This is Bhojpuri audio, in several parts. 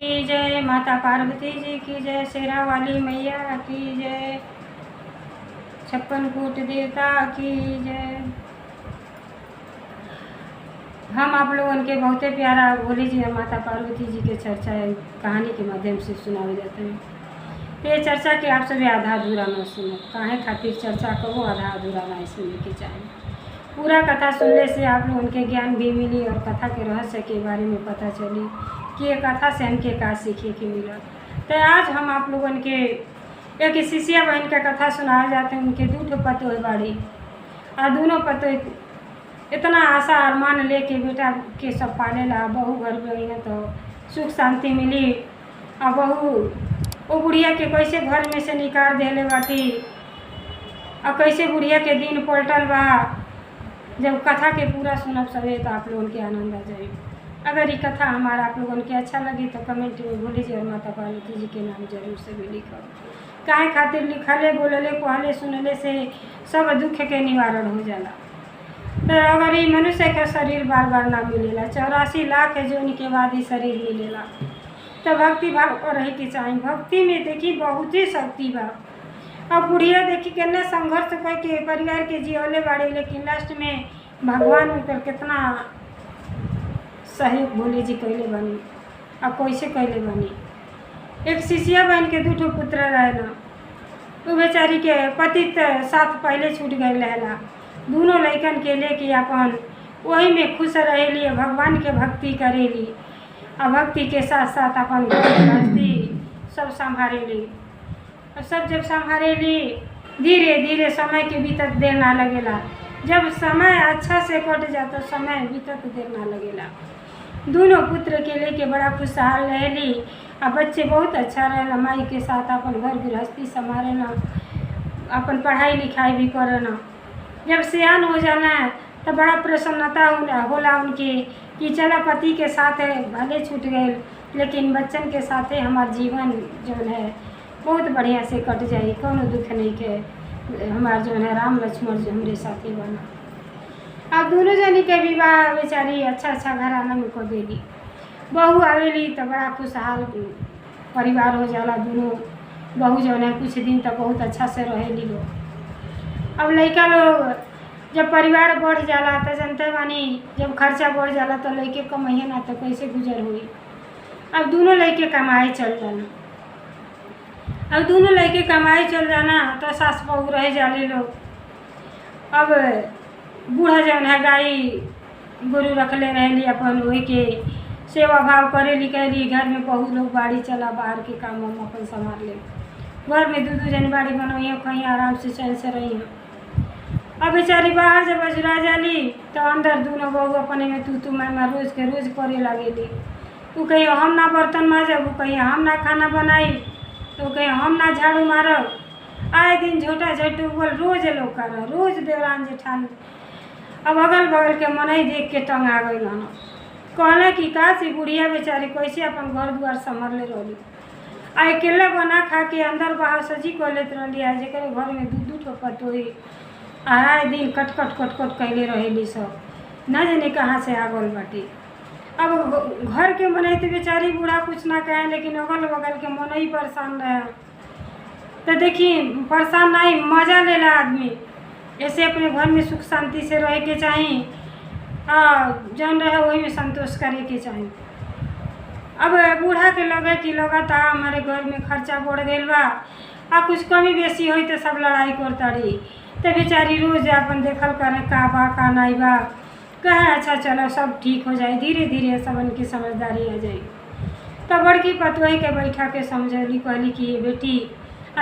की जय, माता पार्वती जी की जय, शेरा वाली मैया की जय, 56 कोट देवता की जय। हम आप लोगों के बहुत प्यारा भोले जी और माता पार्वती जी के चर्चा कहानी के माध्यम से सुनाए जाते हैं। ये चर्चा के आप सभी आधा अधूरा न सुनो, काहे खातिर चर्चा को आधा अधूरा ना सुनने के चाहिए। पूरा कथा सुनने से आप लोगों के ज्ञान भी मिली और कथा के रहस्य के बारे में पता चली कि ये कथा से हमके का सीखे के मिला। तो आज हम आप लोगों के एक शिष्या बहन का कथा सुनाए जाते हैं। उनके दो पतोह बाड़ी और दोनों पतोह इतना आशा अरमान लेके बेटा के सब पाले ला, बहू घर में तो सुख शांति मिली। और बहू वो बुढ़िया के कैसे घर में से निकाल देले बाटी और कैसे बुढ़िया के दिन पलटल बा। जब कथा के पूरा सुनब सवे तो आप लोगों के आनंद आ जाए। अगर ये कथा हमारा आप लोगों के अच्छा लगी तो कमेंट में भोले जी और माता पार्वती जी के नाम जरूर से भी लिखो। काहे खातिर लिखले बोलले कहले सुनले से सब दुख के निवारण हो जाला। तो अगर ये मनुष्य का शरीर बार बार ना मिलेला, 84 लाख है जो उनके बाद ही शरीर मिलेला, तो भक्ति भाव और रहे के चाहिए। भक्ति में देखी बहुत ही शक्ति बा। अब बुढ़िया देखी कितना संघर्ष करके परिवार के जियोले बाड़े, लेकिन लास्ट में भगवान उनकर कितना सहयोग भोले जी कैले बनी और कैसे कैले बनी। एक शिष्या बहन के 2 पुत्र रहेला, वो बेचारी के पति साथ पहले छूट गए रहेला। दोनों लड़कन के लेके अपन वही में खुश रहेली, भगवान के भक्ति करेली और भक्ति के साथ साथ अपन गृहस्थी सब संभालेली। और सब जब संभालेली धीरे धीरे समय के बीतत देर ना लगेला। जब समय अच्छा से कट जाता समय बीतत देर ना लगेला। दोनों पुत्र के लेके बड़ा खुशहाल रहेली और बच्चे बहुत अच्छा रहेला। माई के साथ अपन घर गृहस्थी संभालेला, अपन पढ़ाई लिखाई भी करना। जब सियान हो जाना तो बड़ा प्रसन्नता होला उनके कि चला पति के साथ भले छूट गए लेकिन बच्चन के साथ हमार जीवन जो है बहुत बढ़िया से कट जाए, कोनो दुख नहीं के हमार जो है राम लक्ष्मण जो हमारे साथी बना। अब दोनों जनी के विवाह बेचारी अच्छा घराना में कर देली। बहू आवेली तो बड़ा खुशहाल परिवार हो जाला। दोनों बहू जो है कुछ दिन तक बहुत अच्छा से रहेली लोग। अब लड़का लोग जब परिवार बढ़ जाला तो जनते बानी, जब खर्चा बढ़ जाला तो लड़के कमाइए ना तो कैसे गुजर हुई। अब दोनों लड़के कमाए चल जाना। अब दोनों लड़के कमाए चल जाना तो सास बहू रह जाले लोग। अब बूढ़ा जौन है गाय गोरू रखले रहली, अपन वही के सेवा भाव करेली कैली। घर में बहू लोग बाड़ी चला बाहर के काम हम अपन संभाल ले। घर में 2 जन बाड़ी बनोइए, कहीं आराम से चैन से रही हैं। अब बेचारी बाहर जब अजुरा जाली तो अंदर दोनों बहू अपने में तू मैं रोज के रोज करे लगेली। तू कहीं हम ना बर्तन माजब, वो कहीं हम ना खाना बनाई, तो कहीं हम ना झाड़ू मारब। आए दिन झोटा झटू बोल रोज लोग कर रोज देवरान जेठान। अब अगल बगल के मनई देख के टंग आ गई ना, कहले कि का सी बुढ़िया बेचारी कैसे अपन घर दुआर संभल ले रही। आ अकेला बना खा के अंदर बाहर सजी कर लेते रही। आ जर घर में 2 पतोही आए दिन कट कैले रहेली सब, न जाने कहाँ से आ गल बाटी। अब घर के मनई तो बेचारी बूढ़ा कुछ ना कहे, लेकिन अगल बगल के मनई परेशान रहे। तो देखी परेशान नहीं मजा लेला आदमी। ऐसे अपने घर में सुख शांति से रहे के चाहिए, जौन रहे वही में संतोष करे के चाहिए। अब बूढ़ा के लगे कि लगता हमारे घर में खर्चा बढ़ गई बा, कुछ कमी बेसी हुई तो सब लड़ाई करता रही। तो बेचारी रोज अपन देखल करे का बा का नहीं बा, कहे अच्छा चलो सब ठीक हो जाए, धीरे धीरे सबन की समझदारी आ जाए। तो बड़की पतोही के बैठा के समझली, कहली कि ये बेटी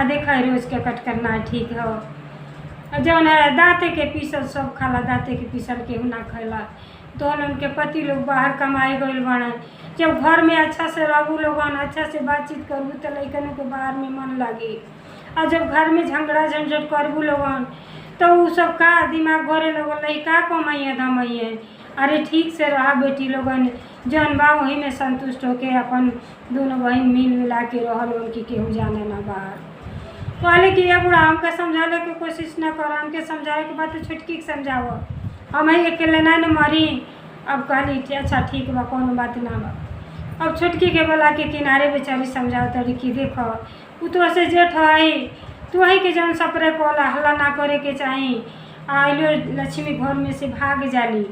देखा रोज के कट करना ठीक है। जौन है दाँते के पीसल सब खाला, दाँते के पीसल केहू ना खाला। तो उनके पति लोग बाहर कमाए गए बने। जब घर में अच्छा से रहू लोगन, अच्छा से बातचीत करूँ तो लड़कनों के बाहर में मन लगे। और जब घर में झगड़ा झंझट करबू लोगन तो वो सब का दिमाग घरे लोगन लड़का कमाइए धमाइए। अरे ठीक से रहा बेटी लोगन, जौन बा वही में संतुष्ट होके अपन दोनों बहन मिल मिला के रहल, उनकी केहू जाने ना बाहर। कहले कि ये बूढ़ा हमके समझाने की कोशिश न कर, हमके समझाए के बात छोटकी के समझाओ, हम ही अकेले ना मरी। अब कहली अच्छा ठीक बा, कोनो बात ना बा। अब छोटकी के बोला के किनारे बेचारी समझाओ तड़ी कि देखो उ तो से जेठ है तो वही के जौन सपरे कोला हल्ला ना करे के चाही। आइलो लक्ष्मी घर में से भाग जाली।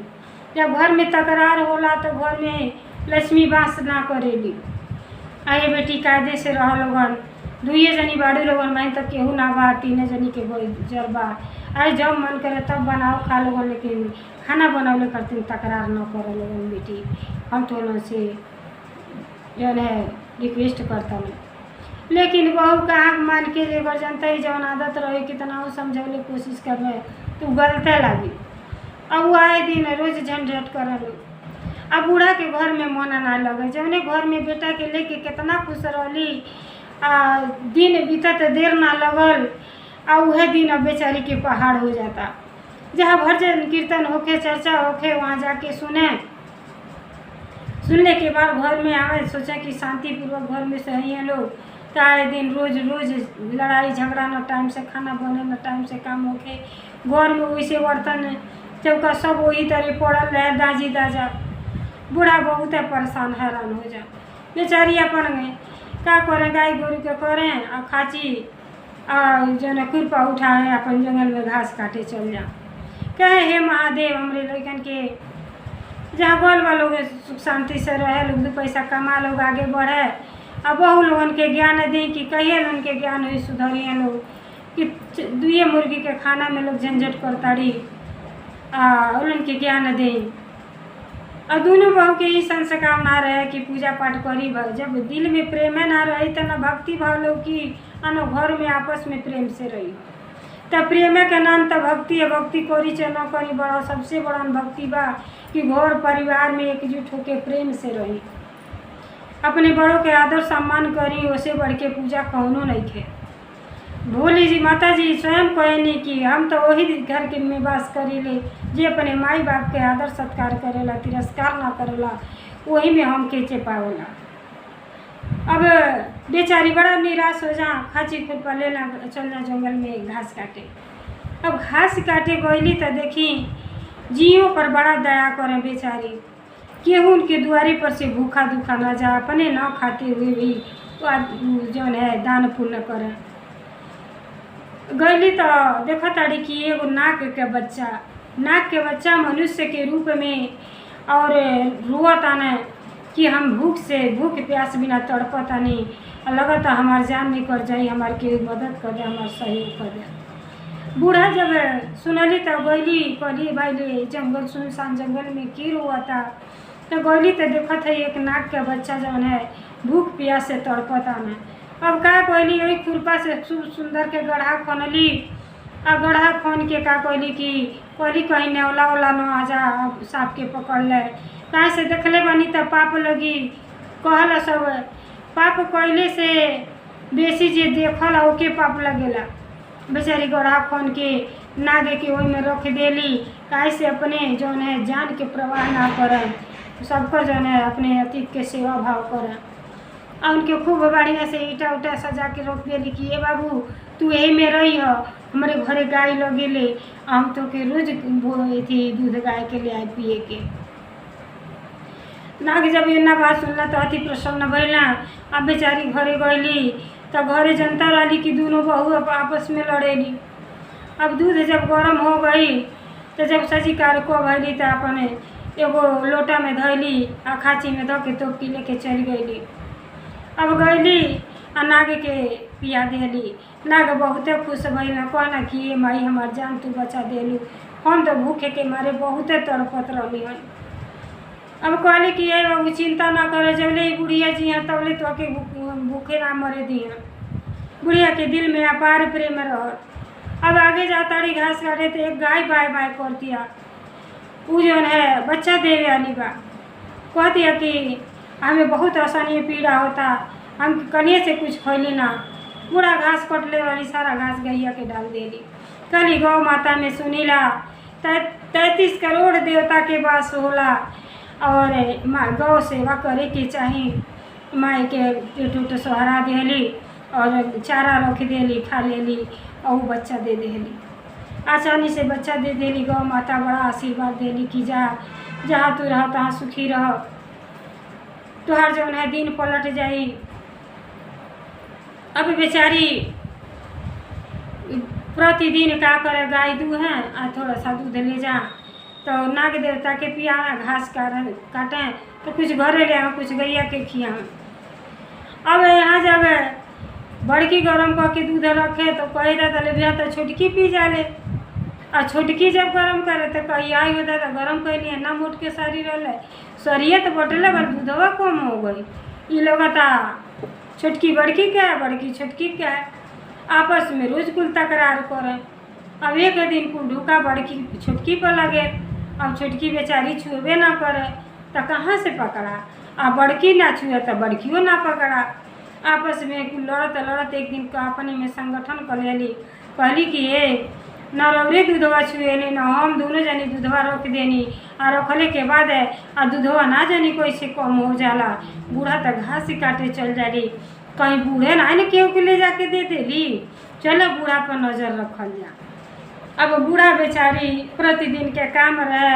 जब घर में तकरार होला तो घर में लक्ष्मी बास ना करेली। आए बेटी कायदे से रह लोगन, दुइये जनी बाड़ी लोगन माइन तक केहू ना बा, तीने जनी के जर बा। अरे जब मन करे तब बनाओ खा लोगन, लेकिन खाना बनौले करते तकरार न करे लोगन। बेटी हम तो लोगन से जौन है रिक्वेस्ट करता नहीं, लेकिन बहू कहाँ मान के अगर जनता ही जौन आदत रहे कितना वो समझौले कोशिश कर रहे तो गलते लगी। अब वो आए दिन रोज झंझट कर। अब बूढ़ा के घर में मन ना लगे, जौने घर में बेटा के लेके कितना खुश रही, दिन बीतत देर ना लगल, आ वह दिन अब बेचारी के पहाड़ हो जाता। जहाँ भजन कीर्तन होके चर्चा होके वहाँ जाके सुनने के बाद घर में आवे, सोचा कि शांतिपूर्वक घर में सही है लोग। तो आए दिन रोज रोज लड़ाई झगड़ा, न टाइम से खाना बने न टाइम से काम होके, घर में वैसे बर्तन चौका सब वही तरह पड़ल रहे, दाजी दाजा। बूढ़ा बहुत परेशान हैरान हो जा। बेचारी अपन का करें, गाय गोरू के करें और खाची जो न कृपा उठाए अपन जंगल में घास काटे चल जा। कहे हे महादेव हमरे लड़कन के जहाँ बोल बा लोग सुख शांति से रहे, लोग दो पैसा कमा, लोग आगे बढ़े। अब बहु लोगन के ज्ञान दी कि कहिए लोगन के ज्ञान हुई सुधरिए लोग कि दुए मुर्गी के खाना में लोग झंझट करताड़ी, उन के ज्ञान दें। और दोनों बहू के ही संस्कार ना रहे कि पूजा पाठ करी। जब दिल में प्रेम ना रही तो न भक्ति भाव लोग की अनो घर में आपस में प्रेम से रही। तब प्रेम के नाम तो भक्ति है, भक्ति करी चाहे न करी, बड़ा सबसे बड़ा भक्ति बा कि घर परिवार में एकजुट होकर प्रेम से रही, अपने बड़ों के आदर सम्मान करी। उसे बढ़ के पूजा कौनो नहीं थे। भोली जी माता जी स्वयं कहनी कि हम तो वही घर के में वास करी ले जे अपने माई बाप के आदर सत्कार करेला, तिरस्कार ना करेला, वही में हम केचे पावेला। अब बेचारी बड़ा निराश हो जा, खाची खुरपा लेना चल जा जंगल में घास काटे। अब घास काटे गईली तो देखी जियों पर बड़ा दया करे बेचारी, केहू उनके दुआरी पर से भूखा दुखा ना जा, अपने न खाते हुए भी जौन है दान पुण्य करे। गईली तो देखा ताड़ी कि एगो नाग के बच्चा मनुष्य के रूप में और रुआताने कि हम भूख प्यास बिना तड़पतानी, लगता हमार जान निकल जाई, हमार के मदद कर दे, हमार सहयोग कर दे। बूढ़ा जब सुनली तो गईली, कहली भाई ले जंगल सुनसान जंगल में की रुआता। तो गईली तो देखत है एक नाग के बच्चा जौन है भूख प्यास से तड़पताने। अब का कहली वही खुरपा से सुंदर के गढ़ा खनली, और गढ़ा खन के का कहली कि कहली कहीं नेवला वाला न आ जा, अब सांप के पकड़ ले। कहीं से देखले बनी तो पाप लगी, कहल सब पाप कैले से बेसी जे देखल ओके पाप लगेला। बेचारी गढ़ा खन के नागे के वही में रख देली, कहीं से अपने जौन है जान के प्रवाह ना करें, सबको जौन है अपने अतीत के सेवा भाव करें। और उनके खूब बढ़िया से ईटा उटा सजा के रख दिली कि ये बाबू तू यही में रही हो, हमारे घरे गाय लगे ले, हम तो के रोज थी दूध गाय के ले आए पिए के। नाग जब ये ना बात सुनला तो अति प्रसन्न भैला। अब बेचारी घरे गईली तो घरे जनता रही कि दोनों बहू आपस में लड़ेली। अब दूध जब गर्म हो गई तो जब सजी कार को भैली तो अपने एगो लोटा में धैली आ खाची में धो के तोपकी लेके चल गईली। अब गईली आ नाग के पिया देली। नाग बहुते खुश भइल, कहना कि ये माई हमार जान तू बचा देलू, हम तो भूखे के मारे बहुते तड़पत रही हन। अब कहली कि ये बाबू चिंता ना करे, जबले बुढ़िया जी हैं तबले तो के भूखे ना मरे दिया। बुढ़िया के दिल में अपार प्रेम रह। अब आगे जाताड़ी घास काटे तो एक गाय बाय बाय कर दिया, वो जौन है बच्चा देवे वाली बा। कह दिया कि हमें बहुत आसानी पीड़ा होता, हम कनिए से कुछ खैली ना। पूरा घास कटले वाली सारा घास गैया के डाल देली। कली गौ माता में सुनीला 33 करोड़ देवता के वास होला, और माँ गौ सेवा करे के चाही। माई के पेट उट सहारा देली और चारा रख देली, खा लेली और वो बच्चा दे देली। आसानी से बच्चा दे देली। गौ माता बड़ा आशीर्वाद देली कि जा जहाँ तू रह तहाँ सुखी रह। तोहार जौन है दिन पलट जाई। अब बेचारी प्रतिदिन का करे, गाय दूहें आ थोड़ा सा दूध ले जा तो नाग देवता के पियावा, घास काटें तो कुछ घरे ले आऊँ, कुछ गैया के खियाऊँ। अब यहाँ जब बड़की गरम करके दूध रखे तो कहे दादा ले भैया तो छोटकी पी जाले, और छोटकी जब गरम करे तो कही आई हो दादा गरम कैलिए ना मोट के शरीर रहे शरीर तो बटले बल दूधवा कम हो गई। ये लोग छोटकी बड़की क्या है, बड़की छोटकी क्या है, आपस में रोज कुल तकरार करें। अब एक दिन कुल ढूका बड़की छोटकी पर लगे, अब छोटकी बेचारी छुएबे ना करे तो कहाँ से पकड़ा, अब बड़की ना छुए तो बड़कियों ना पकड़ा। आपस में कुल लड़त लड़त एक दिन अपने में संगठन कर लेली, कहली कि ये न रौरे दूधवा छुएली न हम दोनों जनी दूधवा रोक देनी, और रखले के बाद आ दूधवा ना जानी कैसे कम हो जाला। बूढ़ा तो घास काटे चल जाली, कहीं बूढ़े ना न केहू के ले जाके दे देली, चलो बूढ़ा पर नज़र रखल जा। अब बूढ़ा बेचारी प्रतिदिन के काम रहे,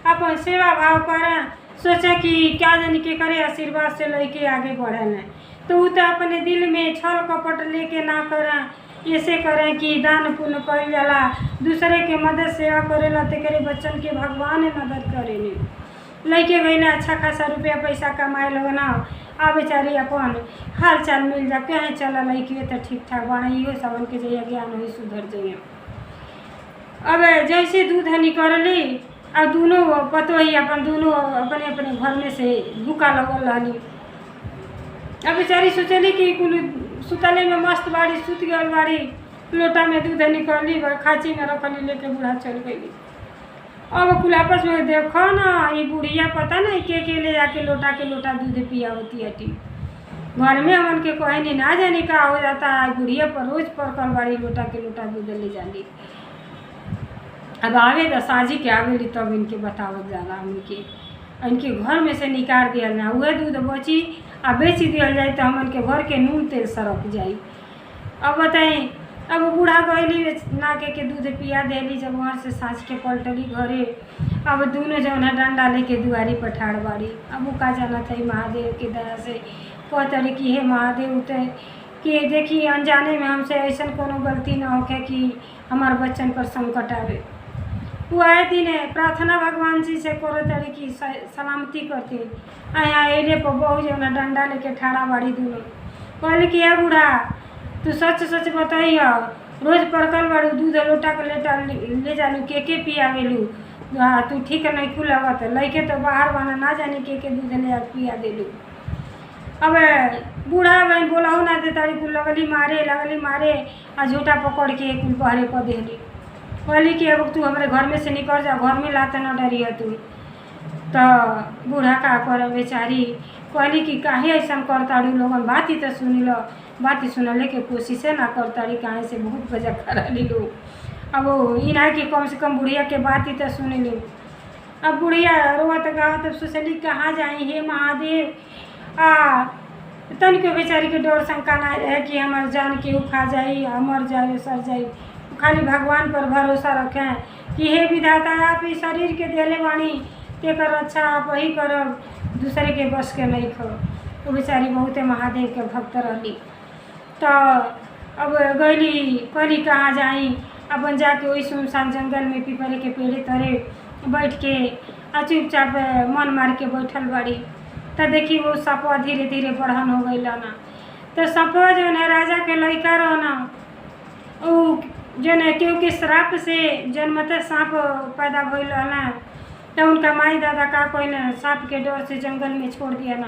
अपन सेवा भाव करें, सोचे कि क्या जानी के करे आशीर्वाद से लेके आगे बढ़े न, तो वो तो अपने दिल में छल कपट लेके ना करें, ऐसे करें कि दान पुण्य कल जाला, दूसरे के मदद सेवा करेला तो करे बच्चन के भगवान मदद करेले। लैके गईला अच्छा खासा रुपया पैसा कमाए लोग ना, आ बेचारी अपन हाल चाल मिल जा कहें चल लैके तो ठीक ठाक बने, इहो सबन के जइया ज्ञान हो सुधर जाइए। अब जैसे दूध निकलली और दोनों पतो ही अपन दोनों अपने अपने घर में से भूखा लगल रहली। अब बेचारी सोचली कि कुल सुतले में मस्त बाड़ी, सुत गल बाड़ी, लोटा में दूध निकलली खाची में रखली, लेके बूढ़ा चल गई। अब कुल आपस में देखो ना ये बुढ़िया पता नहीं के ले जाके लोटा दूध पिया होती है। घर में हमन के कहे नहीं ना जाने का हो जाता है, बुढ़िया पर रोज परकल बाड़ी लोटा दूध ले जाली। अब आवे तो साझी के आवेली तब इनके बतावत जाला, इनके घर में से निकाल दिया ना, वह दूध बची आ बेच दिया जाए तो हमन के घर के नून तेल सरक जाई। अब बताई, अब बूढ़ा गईली ना के दूध पिया देली, जब वहाँ से साँझ के पलटली घरे। अब दोनों जौन है डंडा लेके दुआरी पर ठाड़ बाड़ी। अब वो का जाना था महादेव के दया से कहतरी कि हे महादेव उतर कि देखी अनजाने में हमसे ऐसा कोनो गलती ना होके कि हमारे बच्चन पर संकट आवे। वो आए दिन प्रार्थना भगवान जी से करो तरी की सलामती करती। आया एले पर बहु जो ना डंडा लेके ठाड़ा बाड़ी दोनों। कहली कि है बूढ़ा तू सच सच बताई, रोज परकल बाड़ू दूध लोटा के ले जालू के पियावेलू, तू ठीक नहीं खुलावत लैके तो बाहर बना ना जाने के दूध ले पिया देलू। अब बूढ़ा बहन बोला ना दे तारी कुल लगली मारे आ झूठा पकड़ के कुल बहरे कर देली। कहली कि अब तू हमारे घर में से निकल जा, घर में लाते न डरिए तू। तो बूढ़ा का कर बेचारी कहली कि काहे ऐसा करताड़ू, लोगन बात ही तो सुनी लो, बात ही सुनले के कोशिशे ना करताड़ी, काहे से बहुत वजह करा ली लो। अब इना कि कम से कम बुढ़िया के बात ही तो सुनी लो। अब बुढ़िया रोवत गावत तब सोचली कहाँ जाई हे महादेव। तन के बेचारी के डर शंका ना रहे कि हमार जान के खा जाई, मर जाए सर जाई। खाली भगवान पर भरोसा रखें कि हे विधाता आप इस शरीर के देले बाणी तेकर अच्छा आप वही करब, दूसरे के बस के नहीं खो। तो बेचारी बहुते महादेव के भक्त रही। तो अब गईली कहली कहाँ जाई, अपन जाके वही सुनसान जंगल में पीपरे के पेड़े तरे बैठ के चुपचाप मन मार के बैठल बाड़ी। तो देखी वो सपवा धीरे धीरे बढ़न हो गई ना। तो सपवा जो है राजा के लड़का रहो ना, वो जो है क्योंकि श्राप से जन्मते सांप पैदा भइल ना, तो उनका माई दादा का कोई ना सांप के डर से जंगल में छोड़ दिया ना,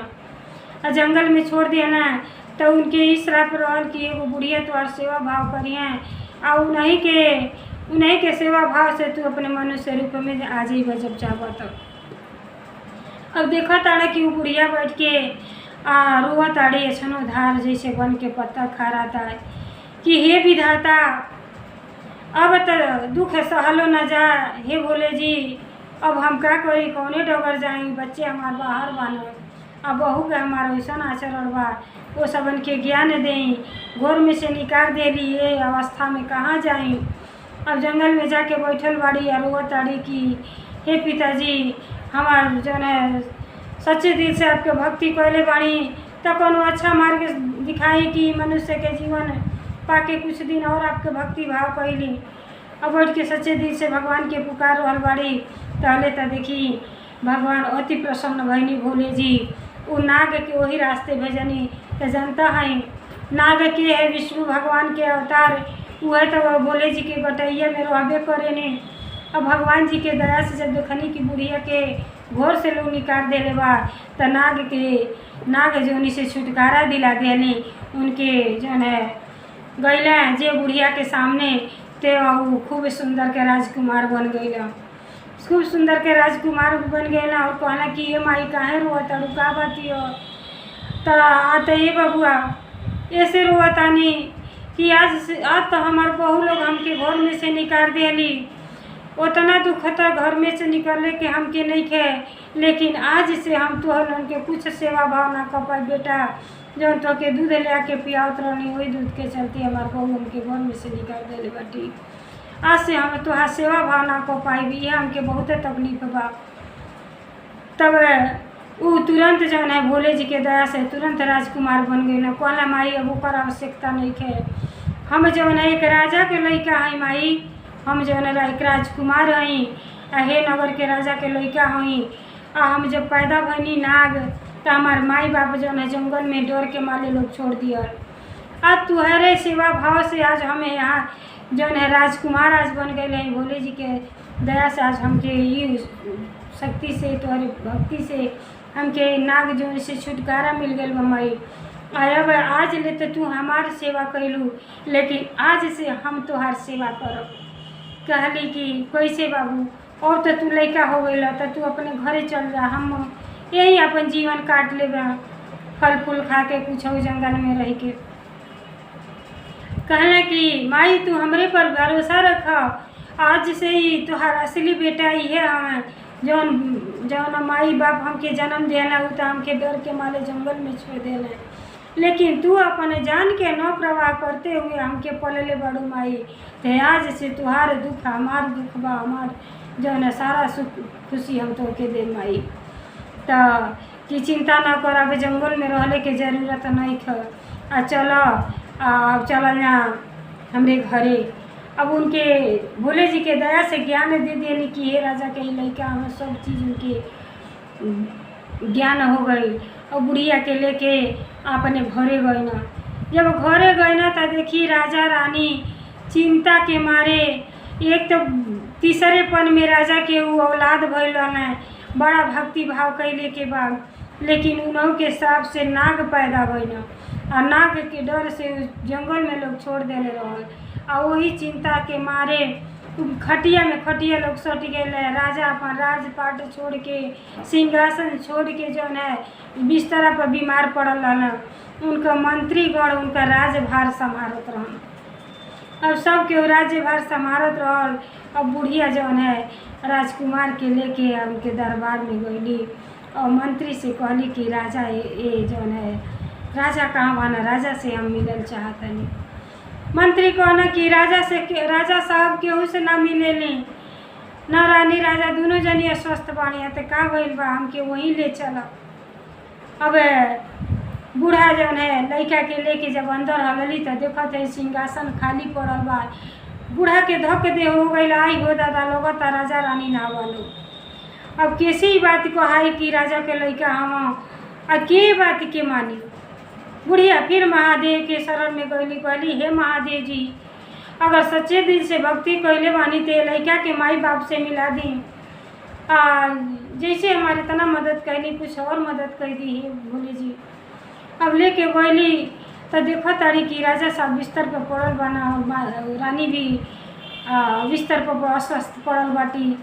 और जंगल में छोड़ दिया ना तो उनके ही श्राप रहल कि एगो बुढ़िया तो सेवा भाव करिए, और उन्हीं के सेवा भाव से तू अपने मनुष्य रूप में आ जाइब जब चाहब। तो अब देखा ताड़ा कि वो बुढ़िया बैठ के रोआ ताड़ी ऐसनो धार जैसे बन के पत्ता खा रहा था कि हे विधाता अब तो दुख सहलो न जा, हे भोले जी अब हम क्या करी, कौने डगर जाई, बच्चे हमार बाहर बानो, अब बहू के हमारा वैसा आचरण बा, वो सबन के ज्ञान दें, घोर में से निकाल देली, ये अवस्था में कहाँ जाई। अब जंगल में जाके बैठल बाड़ी और रोवत ताड़ी कि हे पिताजी हमार जो है सच्चे दिल से आपके भक्ति कैले बाणी तो कोनो अच्छा मार्ग दिखाई कि मनुष्य के जीवन पाके कुछ दिन और आपके भक्ति भाव कैली। अब बैठ के सच्चे दिल से भगवान के पुकार रहल बाड़ी तहले तो देखी भगवान अति प्रसन्न भैनी भोले जी। वो नाग के वही रास्ते भेजनी तो जनता है नाग के है विष्णु भगवान के अवतार वह तो भोले जी के बटैया में रहबे करे ने। अब भगवान जी के दया से जब देखनी कि बुढ़िया के घोर से लोग निकाल देले बा तो नाग जोनी से छुटकारा दिला देनी उनके जो है गैला जे बुढ़िया के सामने ते वो खूब सुंदर के राजकुमार बन गईला। खूब सुंदर के राजकुमार बन गईला और कहला कि ये माई काहे रोवत का बाती हो तो आते ये बबुआ ऐसे रोवतानी कि आज तो हमार बहू लोग हमके घर में से निकाल देली। उतना दुख था घर में से निकलने के हमके नहीं खे, लेकिन आज से हम तुहन के कुछ सेवा भाव ना कर पाए बेटा। जौन तो के दूध ले आके पियावत रहनी वही दूध के चलते हमार बहू हमके घर में से निकाल देले बाटी। आज से हम तुहार सेवा भाव ना कर पाई भी हमके बहुत तकलीफ बा। तब वो तुरंत जौन है भोले जी के दया से तुरंत राजकुमार बन गई। कहला माई अब ओकर आवश्यकता नहीं है। हम जौन है एक राजा के लड़का है माई, हम जौन एक राजकुमार हई हे नगर के राजा के लड़का हई। हम जब पैदा भनी नाग तो हमार माई बाप जौन है जंगल में डर के माले लोग छोड़ दिया। आज तुहरे सेवा भाव से आज हमें यहाँ जौन है राजकुमार आज बन गए हैं भोले जी के दया से। आज हमके ये शक्ति से तुहरे भक्ति से हमके नाग जौन से छुटकारा मिल गए माई। अब आज ले तो तू हमार सेवा कैलू, लेकिन आज से हम तुहार सेवा करब। कहली कि कैसे बाबू और तो तू लड़का हो गई तो तू अपने घरे चल जा, हम यही अपन जीवन काट ले फल फूल खा के कुछ जंगल में रह के। कहला कि माई तू हमरे पर भरोसा रख, आज से ही तुहार असली बेटा ही है। हमें जौन माई बाप हमके जन्म देना वो तो हमके डर के माले जंगल में छोड़ देना, लेकिन तू अपने जान के न प्रवाह करते हुए हमके पलले बड़ू माई। तो आज से तुहार दुख हमार दुख बा, हमार जौन है सारा सुख खुशी हम तो के दे माई। तो कि चिंता न कर, अब जंगल में रहने के जरूरत नहीं है। चलो ना हमरे घरे। अब उनके भोले जी के दया से ज्ञान दे देनी कि हे राजा के लड़का हमें सब चीज़ उनके ज्ञान हो गई। और बुढ़िया के लेके अपने घरे गए ना। जब घरे गए ना तो देखी राजा रानी चिंता के मारे एक तो तीसरे पन में राजा के वो औलाद भइल न बड़ा भक्ति भाव कैले के बाद, लेकिन उन्हों के श्राप से नाग पैदा भइल और नाग के डर से जंगल में लोग छोड़ देले रहल। और वही चिंता के मारे खटिया लोग सट गए। राजा अपन राजपाट छोड़ के सिंहासन छोड़ के जो है बिस्तरा पर बीमार पड़ल रहन। उनका मंत्रीगण उनका राजभार संभारत रहन। अब सब के राज्यभार संभारत रहल। अब बुढ़िया जौन है राजकुमार के लेके उनके दरबार में गईली और मंत्री से कहली कि राजा ये जौन है राजा कहाँ बाना, राजा से हम मिलल चाहतनी। मंत्री कहना कि राजा साहब केहू से ना मिलेली न रानी राजा दोनों जनी अस्वस्थ बानी तो का भइल बा हमके वहीं ले चल। अब बूढ़ा जौन है लड़का के लेके जब अंदर हलली तो देखत है सिंहासन खाली पड़ल बा। बूढ़ा के धक दे हो गई आई हो दादा लगत राजा रानी ना वालो। अब कैसे ही बात को हाई कि राजा के लड़का हम के बात के मानी। बुढ़िया फिर महादेव के शरण में गईली कहली हे महादेव जी अगर सच्चे दिल से भक्ति कैले बानी तो लड़का के माई बाप से मिला दी। जैसे हमारे तना मदद कैली कुछ और मदद कर दी है भोले जी। अब लेके गईली तो देखो तारी कि राजा साहब बिस्तर पर पड़ल बाना और रानी भी बिस्तर पर अस्वस्थ पड़ल बाटी।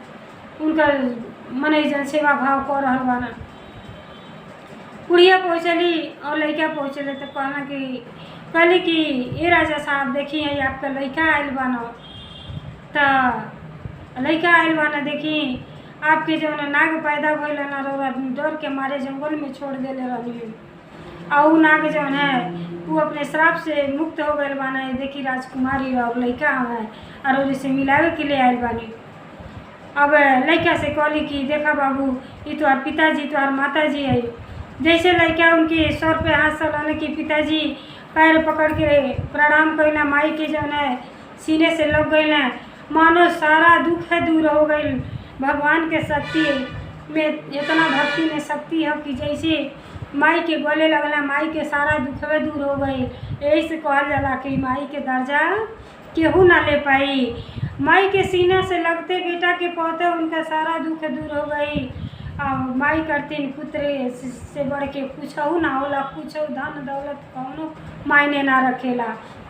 उनका मन जन सेवा भाव कर रहा बाना। बुढ़िया पहुँचली और लड़का पहुँचले तो कहली कि ये राजा साहब देखिए आपका लड़का आयल बाना। तो लड़का आयल बाना देखी आपके जो नाग पैदा भइल ना डर के मारे जंगल में छोड़ देले रहनी। और वो नाग जो है वो अपने श्राप से मुक्त हो गए बाना। देखी राजकुमारी और लड़का है और से मिलावे के लिए आयल बानी। अब लड़का से कहली कि देखा बाबू ये तुम्हार पिताजी तुम्हार माताजी है। जैसे लड़का उनके सर पे हाथ सलाने कि पिताजी पैर पकड़ के प्रणाम कैला, माई के जौन है सीने से लग गई, मानो सारा दुख है दूर हो गई। भगवान के शक्ति में इतना भक्ति में शक्ति है कि जैसे माई के गले लगला माई के सारा दुखवे दूर हो गई। यही से कहल जाला कि माई के दर्जा केहू ना ले पाई। माई के सीना से लगते बेटा के पौधे उनका सारा दुख दूर हो गई। माई करतीन पुत्र से बढ़ के कुछऊ ना होला, कुछऊ धन दौलत कौनो मायने ना रखेला।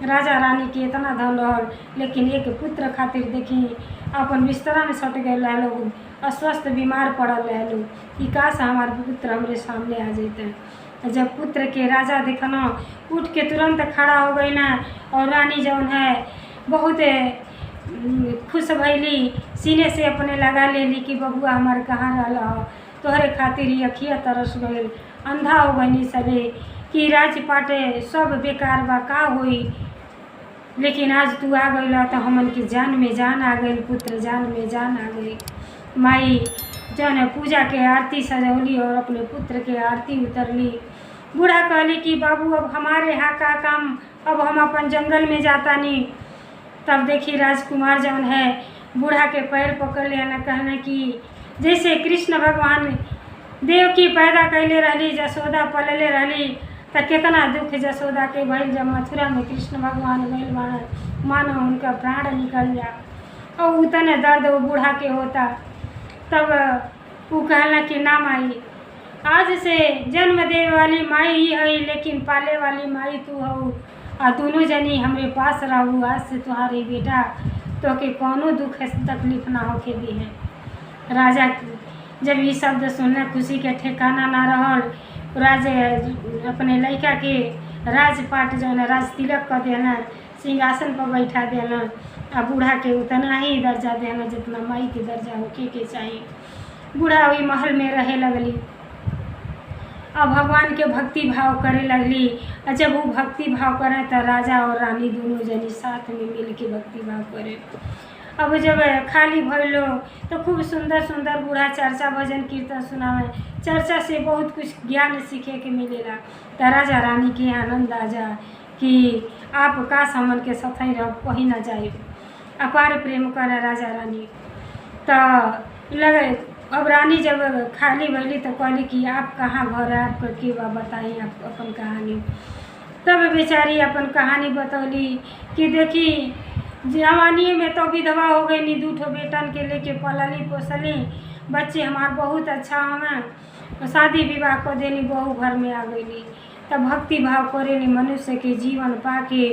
राजा रानी के इतना धन रहल लेकिन एक पुत्र खातिर देखी अपन बिस्तरा में सट गए लोग, अस्वस्थ बीमार पड़ल रहे लोग कि काश हमारे पुत्र हमरे सामने आ जाते। जब पुत्र के राजा देखना उठ के तुरंत खड़ा हो गई ना, और रानी जौन है बहुत खुश भैली, सीने से अपने लगा लेली कि बबुआ हमार कहाँ रहा, तोहरे खातिर ही अखिया तरस गई, अंधा हो गई सबे कि राजपाट सब बेकार बा का होई। लेकिन आज तू आ गई तो हमन की जान में जान आ गई, पुत्र जान में जान आ गई। माई जौन है पूजा के आरती सजौली और अपने पुत्र के आरती उतरली। बूढ़ा कहली कि बाबू अब हमारे यहाँ का काम, अब हम अपन जंगल में जाता नहीं। तब देखी राजकुमार जौन है बूढ़ा के पैर पकड़ लिया, कहना कि जैसे कृष्ण भगवान देव की पैदा कैले रही, जसोदा पलले रही, तो कितना दुख जसोदा के भइल जब मथुरा में कृष्ण भगवान गइल बाण, मानो उनका प्राण निकल जा। और उतने दर्द वो बूढ़ा के होता। तब वो कहला कि ना माई, आज से जन्म देवे वाली माई ही है लेकिन पाले वाली माई तू हो, और दोनों जनी हमरे पास रहू। आज से तुम्हारी बेटा तो के कौनो दुख तकलीफ ना होके दी है। राजा जब ये शब्द सुनना खुशी के ठिकाना ना रहल, राजा अपने लड़का के राजपाट जो है राज तिलक कर देना, सिंहासन पर बैठा देना, और बूढ़ा के उतना ही दर्जा देना जितना माई के दर्जा होके के चाहिए। बूढ़ा वही महल में रहे लगली, अब भगवान के भक्ति भाव करे लगली। और जब वो भक्ति भाव करे तो राजा और रानी दोनों जनी साथ में मिल के भक्ति भाव करे। अब जब खाली भइलो तो खूब सुंदर सुंदर बूढ़ा चर्चा भजन कीर्तन सुनावे। चर्चा से बहुत कुछ ज्ञान सीखे के मिलेला। तो राजा रानी के आनंद आ जा कि आप काश हमन के सथई रह कहीं ना जाए। अपार प्रेम करे राजा रानी। तो लगे अब रानी जब खाली भैली तो कहली कि आप कहाँ घर है, आपका के बा बताई आप अपन कहानी। तब बेचारी अपन कहानी बतौली कि देखी जवानी में तो विधवा हो गई नी, 2 बेटन के लेके पलली पोसली, बच्चे हमार बहुत अच्छा हमें, शादी विवाह को देनी बहू घर में आ गई। तब भक्ति भाव करेली, मनुष्य के जीवन पाके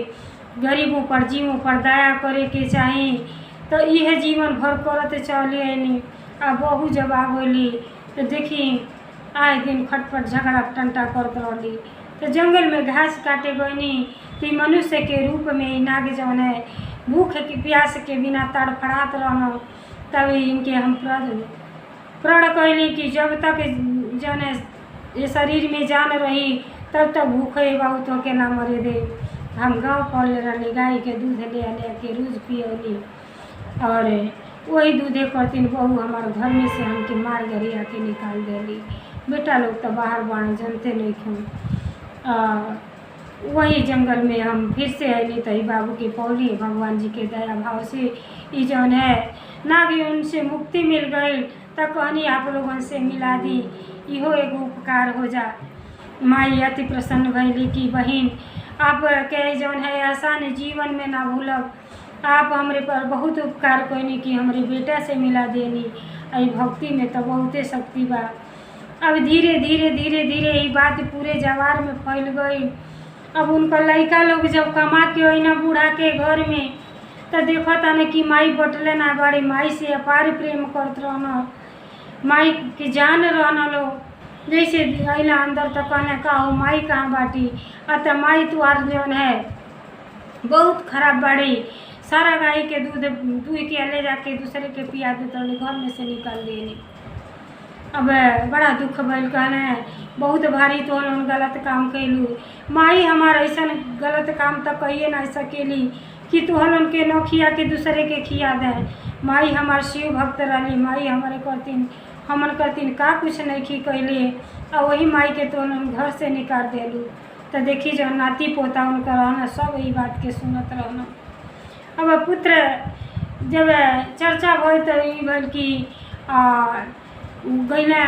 गरीबों पर जीवों पर दया करे के चाही। तो यह जीवन भर करत चले आनी। आ बहू जब आ गई तो देखी आए दिन खटपट झगड़ा टंटा करत रही। तो जंगल में घास काटे गईनी कि मनुष्य के रूप में नाग जौन है भूख की प्यास के बिना तड़फड़ात रहना। तब इनके हम प्रण कैली कि जब तक जौन है ये शरीर में जान रही तब तक भूखे बहुत होके ना मरे दे। हम गाँव पल रही, गाय के दूध ले के रोज पियली, और वही दूधे करतीन बहू हमारे घर में से हमके मार गरिया के निकाल देली। बेटा लोग तो बाहर बाण जानते नहीं क्यों। वही जंगल में हम फिर से अली तो बाबू के पौली भगवान जी के दया भाव से ये जौन है नाग उनसे मुक्ति मिल गई। तो कहनी आप लोगों से मिला दी, इहो एगो उपकार हो जा। माई अति प्रसन्न भैली कि बहन आप के जौन है आसान जीवन में ना भूलब, आप हमरे पर बहुत उपकार कैनी कि हमरे बेटा से मिला देनी। आई भक्ति में तो बहुते शक्ति बा। अब धीरे धीरे धीरे धीरे ये बात पूरे जवार में फैल गई। अब उनका लड़का लोग जब कमा के आई ना बूढ़ा के घर में तो देखा था ना कि माई बटले ना बड़ी, माई से अपार प्रेम करत रहना, माई के जान रहना लोग। जैसे अला अंदर तो कहने का हो माई कहाँ बाटी, अतः माई तुआर जौन है बहुत खराब बाड़ी, सारा गाय के दूध दूध के ले जाके दूसरे के पिया देते, घर में से निकाल देनी। अब बड़ा दुख भइल, कहने बहुत भारी तो गलत काम कैलू। माई हमारा ऐसा गलत काम तो कहिए ना सकेली कि तुहन उनके न खिया के दूसरे के खिया दें। माई हमार शिव भक्त रही, माई हमारे करतीन हमन करतीन का कुछ नहीं खी कैले, और वही माई के तो घर से निकाल देलू। तो देखी जो नाती पोता उनका रहना सब यही बात के सुनत रहना। अब पुत्र जब चर्चा भल तो ई भल कि गईना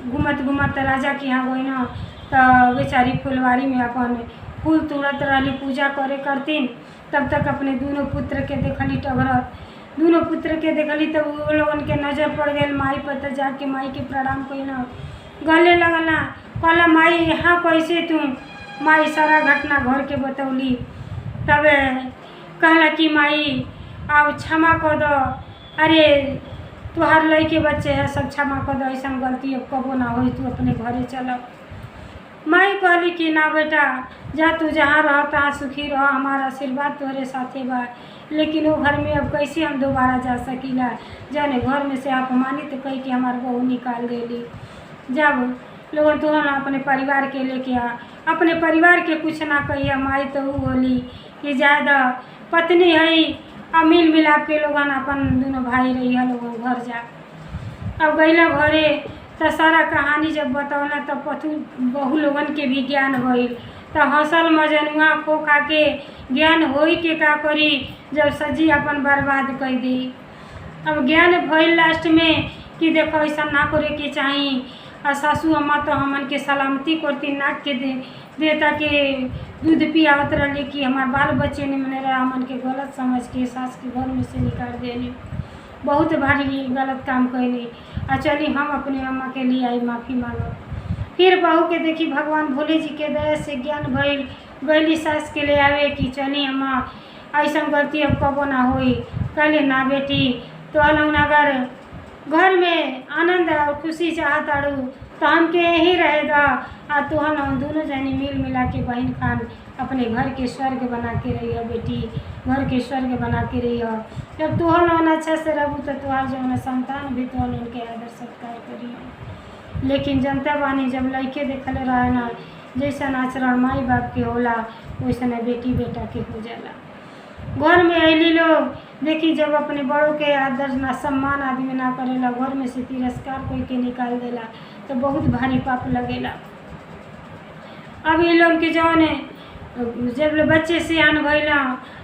घूमत घूमत राजा के यहाँ गईना, तो बेचारी फुलवारी में अपन फूल तोड़त रही, पूजा करे करतीन। तब तक अपने दोनों पुत्र के देखली टघरत, दोनों पुत्र के देखली तब वो लोगन के नजर पड़ गई माई पर। तो जाके माई के प्रणाम कईना, गले लगना, कहला माई यहाँ कैसे तू। माई सारा घटना घर के बतौली। तब कहला कि माई अब क्षमा कर दो, अरे तुहार लड़के बच्चे है सब क्षमा कर दो, ऐसा गलती अब कबो ना हो, तू अपने घरे चलो। माई कहली कि ना बेटा जा, तू जहाँ रह तहाँ सुखी रह, हमारा आशीर्वाद तोहरे साथे बा। लेकिन वो घर में अब कैसे हम दोबारा जा सकीला, जाने घर में से अपमानित कह के हमार बहू निकाल देली। जब लोगन तुहन अपने परिवार के लेके आ, अपने परिवार के कुछ ना कहिए। माई तो वो बोली कि ज़्यादा पत्नी है, अब मिल मिलाप के लोगन अपन दोनों भाई रही है लोगन घर जा। अब गईला घरे तो सारा कहानी जब बतौला तब पथु बहू लोगन के भी ज्ञान भइल। तो हंसल मजनुआ खो खा के ज्ञान होई के का करी, जब सजी अपन बर्बाद कर दी। अब ज्ञान भइल लास्ट में कि देखो ऐसा ना करे के चाहिए। और सासू अम्मा तो हमन के सलामती करती, नाक के देता के दूध पियावत रही कि हमार बाल बच्चे ने मैंने रहा, हमन के गलत समझ के सास के घर में से निकाल देनी, बहुत भारी गलत काम कैली। और चली हम अपने अम्मा के लिए आई माफ़ी मांगो। फिर बहू के देखी भगवान भोले जी के दया से ज्ञान भइल, गईली सास के ले आवे कि चली अम्मा ऐसा गलती अब कबो ना होई। कहले ना बेटी, तो अगर घर में आनंद और खुशी चाहत आड़ू तो हमके यहीं रहेगा। और तुहन हम दोनों जनी मिल मिला के बहन खान अपने घर के स्वर्ग बना के रही है बेटी, घर के स्वर्ग बना के रही है। जब तुहन अच्छा से रहू तो तुहार जो है संतान भी तुहन उनके आदर सत्कार करिए। लेकिन जनता बानी जब लड़के देखल रहे ना, जैसा आचरण माई बाप के होला वैसा बेटी बेटा के हो जाला। घर में अली लोग देखी जब अपने बड़ों के आदर ना सम्मान आदमी ना करेला, घर में से तिरस्कार कोई के निकाल देला तो बहुत भारी पाप लगेला। अब ये लोग के जौन जब बच्चे सियान भइला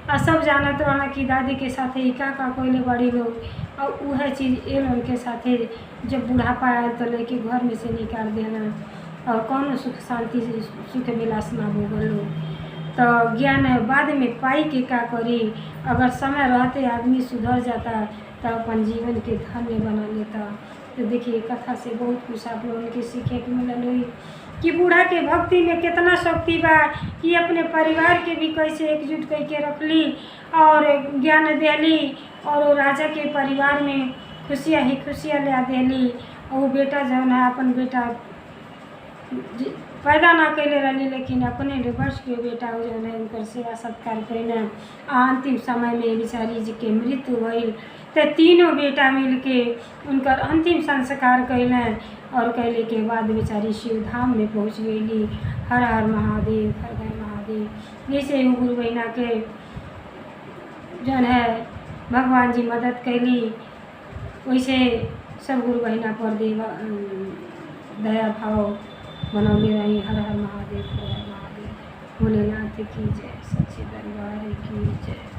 और सब जानत रहना कि दादी के साथे ही का कोई बड़ी लोग, और वह चीज़ ये लोग के साथे जब बुढ़ापा आए तो लेके घर में से निकाल देना और कौन सुख शांति से सुख विलास ना भोगल लोग। तो ज्ञान बाद में पाई के का करी, अगर समय रहते आदमी सुधर जाता तो अपन जीवन के धन्य बना लेता। तो देखिए कथा से बहुत कुछ आप लोगों के सीखे के मिलल हुई कि बूढ़ा के भक्ति में कितना शक्ति बा, कि अपने परिवार के भी कैसे एकजुट करके रखली और ज्ञान देली, और वो राजा के परिवार में खुशियाँ ही खुशियाँ ला देली। और वो बेटा जो है अपन बेटा पैदा ना कैले रही, लेकिन अपने वर्ष के बेटा जो है उनकर सेवा सत्कार कैले। अंतिम समय में बेचारी जी के मृत्यु भइल तो तीनों बेटा मिलके उनकर अंतिम संस्कार कैले, और कैले के बाद बेचारी शिव धाम में पहुँच गई। हर हर महादेव, हर हर महादेव। जैसे गुरु बहिना के जो है भगवान जी मदद कैली, वैसे सब गुरु बहिना पर दया भाव बनौले रही। हर हर महादेव, हर हर महादेव। भोलेनाथ की जय, सच्चे दरबार की जय।